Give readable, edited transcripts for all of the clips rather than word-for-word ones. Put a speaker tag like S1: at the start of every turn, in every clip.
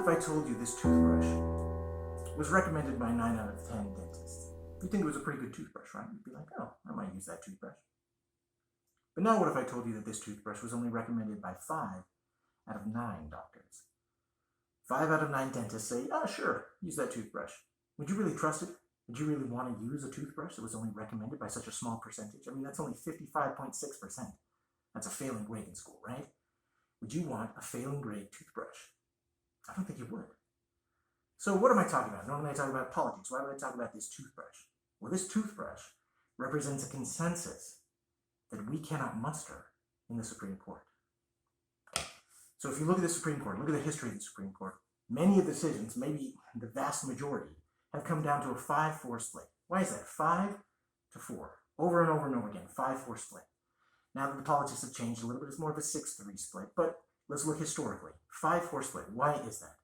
S1: if I told you this toothbrush was recommended by 9 out of 10 dentists? You'd think it was a pretty good toothbrush, right? You'd be like, oh, I might use that toothbrush. But now what if I told you that this toothbrush was only recommended by 5 out of 9 doctors? 5 out of 9 dentists say, oh, sure, use that toothbrush. Would you really trust it? Would you really want to use a toothbrush that was only recommended by such a small percentage? I mean, that's only 55.6%. That's a failing grade in school, right? Would you want a failing grade toothbrush? I don't think you would. So what am I talking about? Normally I talk about politics. Why would I talk about this toothbrush? Well, this toothbrush represents a consensus that we cannot muster in the Supreme Court. So if you look at the Supreme Court, look at the history of the Supreme Court, many of the decisions, maybe the vast majority, have come down to a 5-4 split. Why is that? 5-4. Over and over and over again, 5-4 split. Now that the politics have changed a little bit, it's more of a 6-3 split, but let's look historically. 5-4 split. Why is that?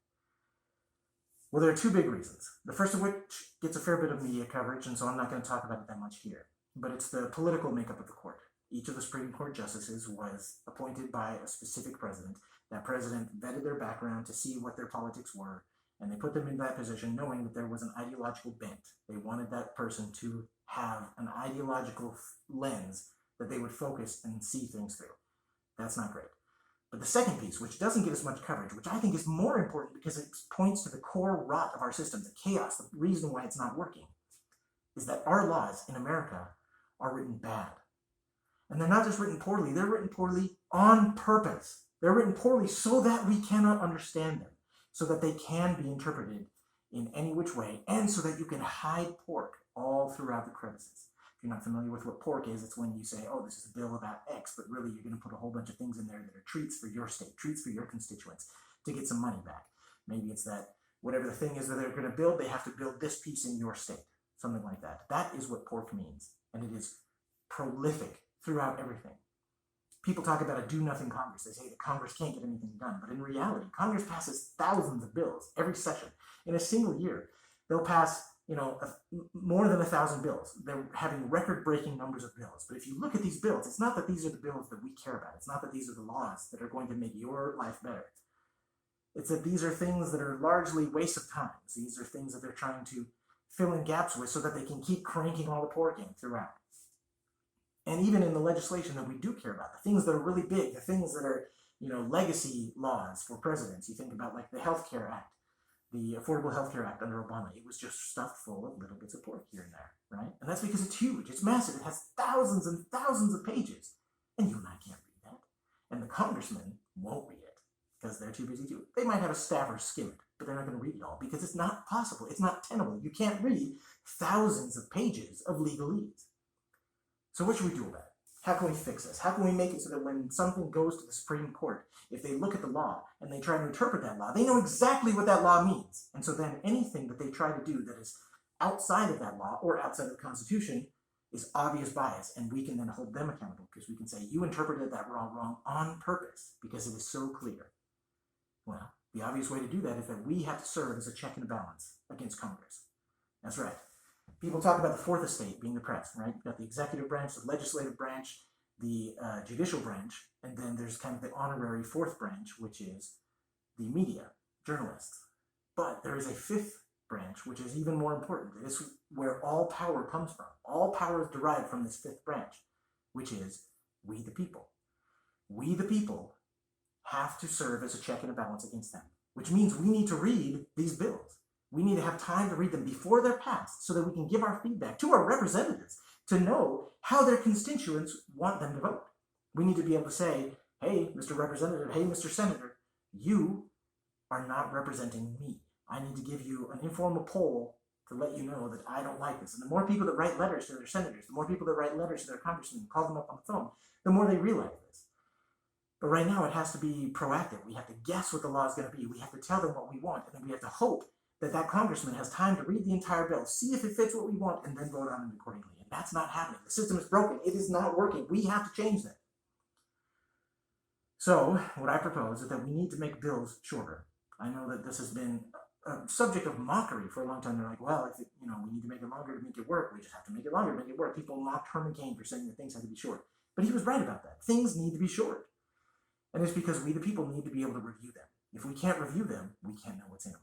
S1: Well, there are 2 big reasons. The first of which gets a fair bit of media coverage, and so I'm not going to talk about it that much here. But it's the political makeup of the court. Each of the Supreme Court justices was appointed by a specific president. That president vetted their background to see what their politics were, and they put them in that position knowing that there was an ideological bent. They wanted that person to have an ideological lens that they would focus and see things through. That's not great. But the second piece, which doesn't get as much coverage, which I think is more important because it points to the core rot of our system, the chaos, the reason why it's not working, is that our laws in America are written bad. And they're not just written poorly, they're written poorly on purpose. They're written poorly so that we cannot understand them, so that they can be interpreted in any which way, and so that you can hide pork all throughout the crevices. If you're not familiar with what pork is, it's when you say, oh, this is a bill about X, but really you're going to put a whole bunch of things in there that are treats for your state, treats for your constituents to get some money back. Maybe it's that whatever the thing is that they're going to build, they have to build this piece in your state, something like that. That is what pork means, and it is prolific throughout everything. People talk about a do-nothing Congress. They say that Congress can't get anything done, but in reality, Congress passes thousands of bills every session. In a single year, they'll pass more than 1,000 bills. They're having record-breaking numbers of bills. But if you look at these bills, it's not that these are the bills that we care about. It's not that these are the laws that are going to make your life better. It's that these are things that are largely waste of time. These are things that they're trying to fill in gaps with so that they can keep cranking all the pork in throughout. And even in the legislation that we do care about, the things that are really big, the things that are, legacy laws for presidents. You think about like the Health Care Act, the Affordable Health Care Act under Obama. It was just stuffed full of little bits of pork here and there, right? And that's because it's huge, it's massive, it has thousands and thousands of pages. And you and I can't read that. And the congressmen won't read it because they're too busy to. They might have a staffer skim it, but they're not going to read it all because it's not possible. It's not tenable. You can't read thousands of pages of legalese. So what should we do about it? How can we fix this? How can we make it so that when something goes to the Supreme Court, if they look at the law and they try to interpret that law, they know exactly what that law means. And so then anything that they try to do that is outside of that law or outside of the Constitution is obvious bias, and we can then hold them accountable because we can say, you interpreted that wrong on purpose because it is so clear. Well, the obvious way to do that is that we have to serve as a check and a balance against Congress. That's right. People talk about the fourth estate being the press, right? You've got the executive branch, the legislative branch, the judicial branch, and then there's kind of the honorary fourth branch, which is the media, journalists. But there is a fifth branch, which is even more important. It is where all power comes from. All power is derived from this fifth branch, which is we the people. We the people have to serve as a check and a balance against them, which means we need to read these bills. We need to have time to read them before they're passed so that we can give our feedback to our representatives to know how their constituents want them to vote. We need to be able to say, hey, Mr. Representative, hey, Mr. Senator, you are not representing me. I need to give you an informal poll to let you know that I don't like this. And the more people that write letters to their senators, the more people that write letters to their congressmen, call them up on the phone, the more they realize this. But right now it has to be proactive. We have to guess what the law is going to be. We have to tell them what we want, and then we have to hope that congressman has time to read the entire bill, see if it fits what we want, and then vote on it accordingly. And that's not happening. The system is broken. It is not working. We have to change that. So what I propose is that we need to make bills shorter. I know that this has been a subject of mockery for a long time. They're like, well, if we need to make it longer to make it work. We just have to make it longer to make it work. People mocked Herman Cain for saying that things had to be short. But he was right about that. Things need to be short. And it's because we, the people, need to be able to review them. If we can't review them, we can't know what's in them.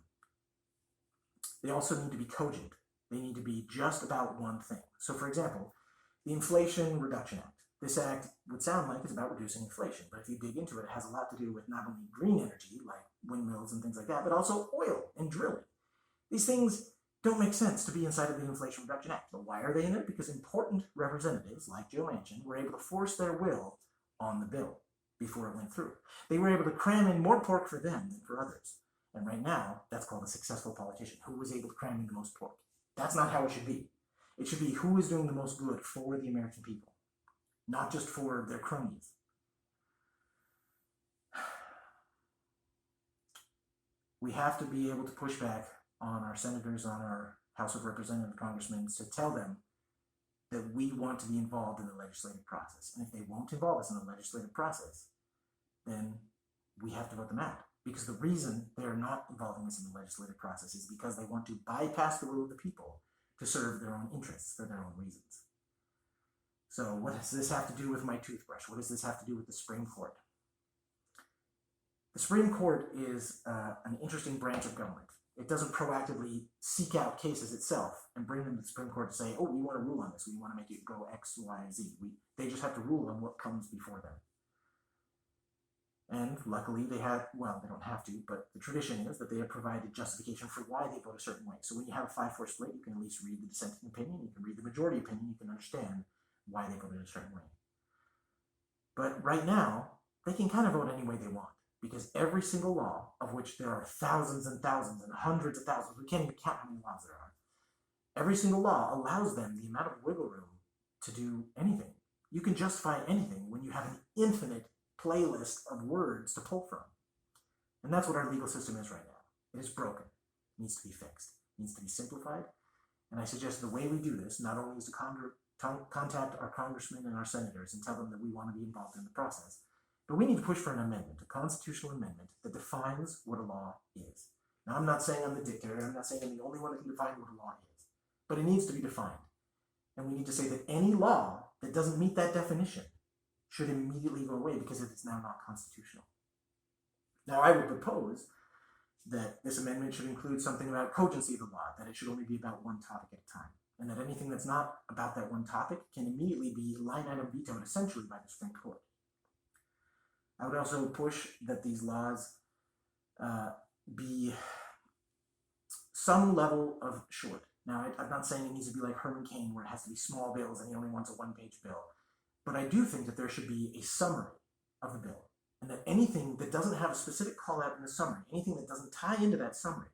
S1: They also need to be cogent. They need to be just about one thing. So, for example, the Inflation Reduction Act. This act would sound like it's about reducing inflation, but if you dig into it, it has a lot to do with not only green energy, like windmills and things like that, but also oil and drilling. These things don't make sense to be inside of the Inflation Reduction Act. But why are they in it? Because important representatives, like Joe Manchin, were able to force their will on the bill before it went through. They were able to cram in more pork for them than for others. And right now, that's called a successful politician, who was able to cram in the most pork. That's not how it should be. It should be who is doing the most good for the American people, not just for their cronies. We have to be able to push back on our senators, on our House of Representatives, congressmen, to tell them that we want to be involved in the legislative process. And if they won't involve us in the legislative process, then we have to vote them out. Because the reason they're not involving us in the legislative process is because they want to bypass the will of the people to serve their own interests for their own reasons. So what does this have to do with my toothbrush? What does this have to do with the Supreme Court? The Supreme Court is an interesting branch of government. It doesn't proactively seek out cases itself and bring them to the Supreme Court to say, oh, we want to rule on this. We want to make it go X, Y, Z. They just have to rule on what comes before them. And luckily they don't have to, but the tradition is that they have provided justification for why they vote a certain way. So when you have a 5-4 split, you can at least read the dissenting opinion, you can read the majority opinion, you can understand why they voted a certain way. But right now, they can kind of vote any way they want, because every single law, of which there are thousands and thousands and hundreds of thousands, we can't even count how many laws there are, every single law allows them the amount of wiggle room to do anything. You can justify anything when you have an infinite playlist of words to pull from. And that's what our legal system is right now. It is broken. It needs to be fixed. It needs to be simplified. And I suggest the way we do this not only is to contact our congressmen and our senators and tell them that we want to be involved in the process, but we need to push for an amendment, a constitutional amendment that defines what a law is. Now, I'm not saying I'm the dictator. I'm not saying I'm the only one that can define what a law is. But it needs to be defined. And we need to say that any law that doesn't meet that definition should immediately go away because it is now not constitutional. Now, I would propose that this amendment should include something about cogency of the law, that it should only be about one topic at a time, and that anything that's not about that one topic can immediately be line item vetoed essentially by the Supreme Court. I would also push that these laws be some level of short. Now, I'm not saying it needs to be like Herman Cain, where it has to be small bills and he only wants a one-page bill. But I do think that there should be a summary of the bill, and that anything that doesn't have a specific call out in the summary, anything that doesn't tie into that summary,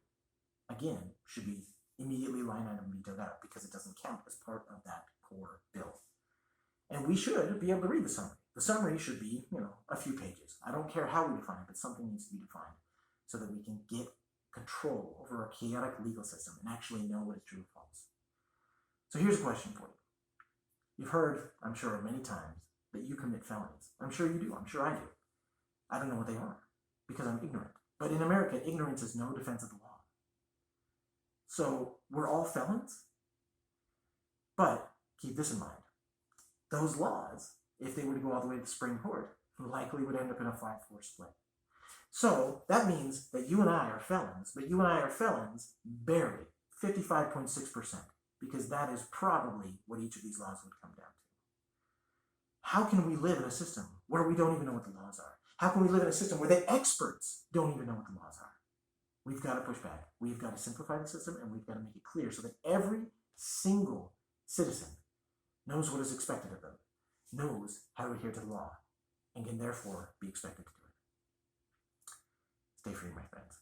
S1: again, should be immediately line item vetoed out because it doesn't count as part of that core bill. And we should be able to read the summary. The summary should be, a few pages. I don't care how we define it, but something needs to be defined so that we can get control over our chaotic legal system and actually know what is true or false. So here's a question for you. You've heard, I'm sure, many times that you commit felonies. I'm sure you do. I'm sure I do. I don't know what they are because I'm ignorant. But in America, ignorance is no defense of the law. So we're all felons? But keep this in mind. Those laws, if they were to go all the way to the Supreme Court, likely would end up in a 5-4 split. So that means that you and I are felons, but you and I are felons barely, 55.6%. Because that is probably what each of these laws would come down to. How can we live in a system where we don't even know what the laws are? How can we live in a system where the experts don't even know what the laws are? We've got to push back. We've got to simplify the system, and we've got to make it clear so that every single citizen knows what is expected of them, knows how to adhere to the law, and can therefore be expected to do it. Stay free, my friends.